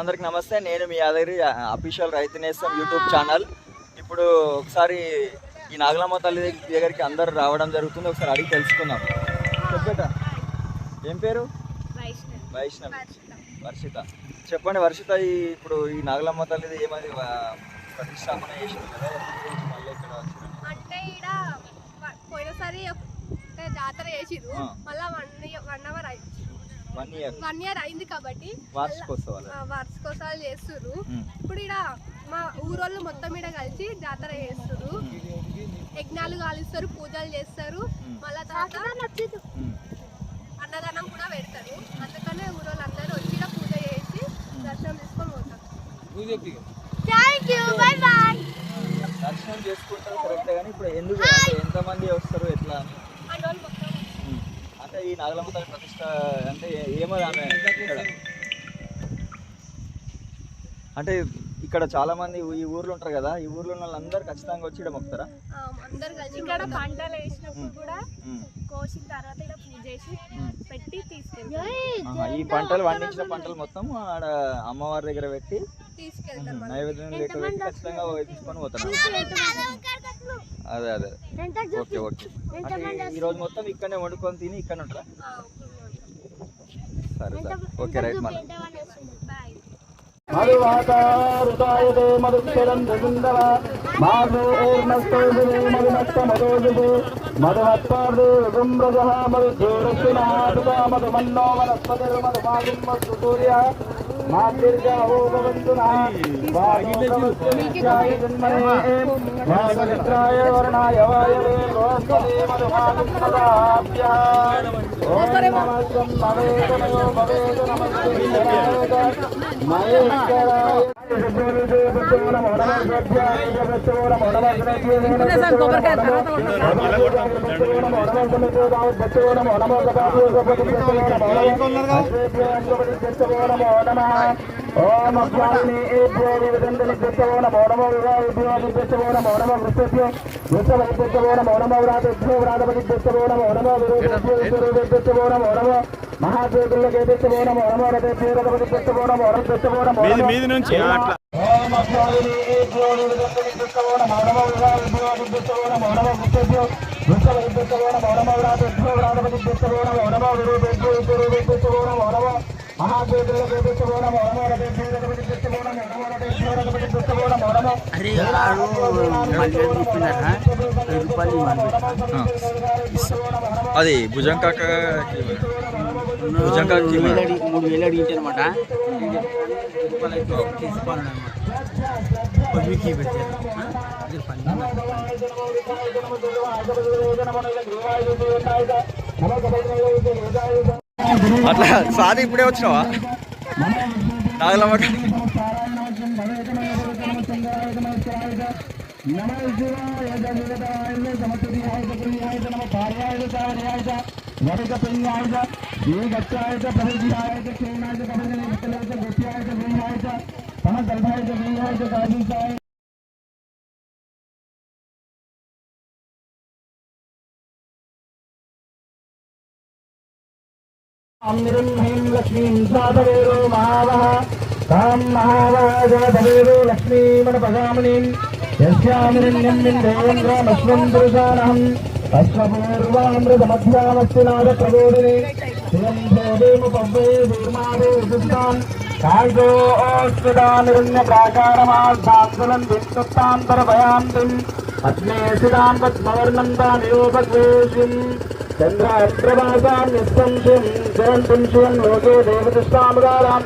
అందరికి నమస్తే. నేను మీ యాదగిరి అఫీషియల్ రైతు నేస్తం యూట్యూబ్ ఛానల్. ఇప్పుడు ఒకసారి ఈ నాగలమ్మ తల్లి దగ్గరికి అందరు రావడం జరుగుతుంది. ఒకసారి అడిగి తెలుసుకుందాం. చెప్పేట ఏం పేరు? వైష్ణవి. వర్షిత. చెప్పండి వర్షిత, ఇప్పుడు ఈ నాగలమ్మ తల్లిది ఏమది ప్రతిష్టాపన చేసింది కదా, మళ్ళీ ఇక్కడ అంటే ఇక్కడ పోయినసారి జాతర చేసిరు, మళ్ళీ 1 ఇయర్ అయింది కాబట్టి వార్షికోత్సవాలు చేస్తుర్రు. ఇప్పుడు ఇక్కడ మా ఊరోళ్ళు మొత్తం ఇక్కడ కలిసి జాతర చేస్తుర్రు, యజ్ఞాలు కాలుస్తారు, పూజలు చేస్తారు, మళ్ళా తర్వాత అన్నదానం కూడా పెడతారు. అందుకనే ఊరోళ్ళు అందరూ వచ్చి ఇక్కడ పూజ చేసి దర్శనం తీసుకొని పోతారు. దర్శనం చేసుకుంటారు కరెక్టే, కానీ ఇప్పుడు ఎందుకు ఎంతమంది వస్తారు ఎట్లా అంటే ఈ నాగలమ్మ తల్లి ప్రతిష్ట అంటే ఏమో ఆమె అంటే ఇక్కడ చాలా మంది ఈ ఊర్లో ఉంటారు కదా, ఈ ఊర్లో ఉన్న వాళ్ళందరూ ఖచ్చితంగా వచ్చి ఇక్కడ మొక్కుతారా? ఇక్కడ పంటలు వేసినప్పుడు కూడా కోసిన తర్వాత ఇక్కడ పూజ చేసి పెట్టి తీసుకెళ్తారు. ఈ పంటలు పండించిన పంటలు మొత్తం ఆడ అమ్మవారి దగ్గర పెట్టి నైవేద్యం పెట్టి ఖచ్చితంగా తీసుకొని పోతారు. అదే అదే ఓకే ఓకే. అంటే ఈరోజు మొత్తం ఇక్కడనే వండుకొని తిని ఇక్కడ ఉంటారా? సరే సరే ఓకే రైట్. మళ్ళీ మధువాతారుతాయతే మధుక్షరంధర మాధోర్నస్తోజే మధునష్టమదోజే మధువత్పాదే విజృంభజ మధుజ్యోరక్షిణాదుగా మధుమన్నో వనస్పతిర్మధుమాగుమ్మస్తు సూర్య మాతిర్గావో భవంతునా వాగోగవస్యాయ జన్మనే వాగవిత్రాయ వర్ణాయ వాయవే గోస్వదే మధుమాగుమ్మదాభ్యః ఓం నమః బ్రహ్మవేదనయో భవేద నమః మహేశ్వరాయ ఓం అభ్యాని ఏభ్యో విదండని కృష్ణవో నమో నమో వివాహేభ్యో విద్యవో నమో నమో వృత్తభ్యో వృత్తవో నమో నమో వ్రాతభ్యో వ్రాతపతిభ్యో నమో నమో విరోధభ్యో నమో నమో మహాదేవులకేభ్యో నమో నమో రథభ్యో రథపతిభ్యో నమో నమో మీది నుంచి అట్లా ఓం అభ్యాని ఏభ్యో విదండని కృష్ణవో నమో నమో వివాహేభ్యో విద్యవో నమో నమో వృత్తభ్యో వృత్తవో నమో నమో వ్రాతభ్యో వ్రాతపతిభ్యో నమో నమో విరోధభ్యో నమో నమో అది భుజంకాక 3,000 అడిగింది అనమాట. తీసుకోవాలన్నమాట అట్లా సార్ ఇప్పుడే వచ్చినావా నాగలమ్మ? అమ్మిరుహీం లక్ష్మీం సాధవేరో మహావహ తాం మహావహేరో లక్ష్మీమణపగామినీం యస్యామిరణ్యం దేవేంద్రమశ్వం పురుషానహం అశ్వపూర్వామృతమధ్యామస్తినాద ప్రబోధిని శ్రియం దేవేముపవ్వే వీర్మాదే విశుద్ధాన్ కాయో ఓస్విదానిరుణ్య ప్రాకారమార్థాంతులం విష్ణుత్తాంతరభయాంతిం పద్మేశిదాం పద్మవర్ణం దానియోపద్వేషిం చంద్రాద్రవాసాన్యస్తంశం శరంతుం శివం లోకే దేవతిష్టాముదారాం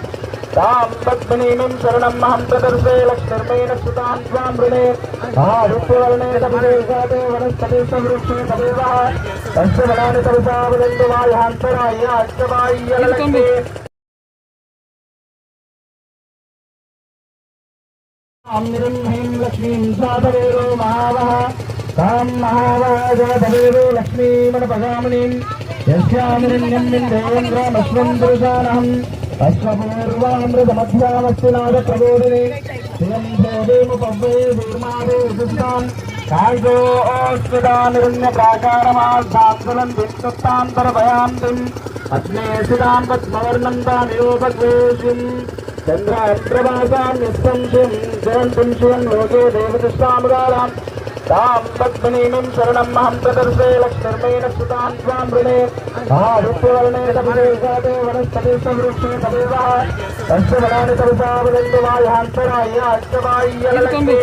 తాం పద్మనీమం శరణమహం ప్రదర్శే లక్ష్మీర్మేణ సుతాం స్వాం వృణే ఆదిత్యవర్ణే తపదేశాదే వనస్పతి సంవృక్షే తదేవః తస్య వనాని తపసా వదంతు వాయుహాంతరాయ అష్టవాయ్యలక్ష్మే అమ్మిరుహీం లక్ష్మీం సాధవేరో మహావహ తాం మహావహేరో లక్ష్మీమణపగామినీం యస్యామిరణ్యం దేవేంద్రమశ్వం పురుషానహం అశ్వపూర్వామృతమధ్యామస్తినాద ప్రబోధిని శ్రియం దేవేముపవ్వే వీర్మాదే విశుద్ధాన్ కాయో ఓస్విదానిరుణ్య ప్రాకారమార్థాంతులం విష్ణుత్తాంతరభయాంతిం పద్మేశిదాం పద్మవర్ణం దానియోపద్వేషిం चन्द्रात्रवासान्यस्तं जयन्तीं शिवं लोके देवदुष्टामगारां तां पद्मिनीं शरणमहं प्रदर्शे लक्ष्मीर्मेण सुतां त्वां वृणे आदित्यवर्णे तपदेशादे वनस्पतिसंवृक्षे तदेवः तस्य वनानि तपसा वदन्तु वायुहान्तराय अष्टवाय्यलक्ष्मी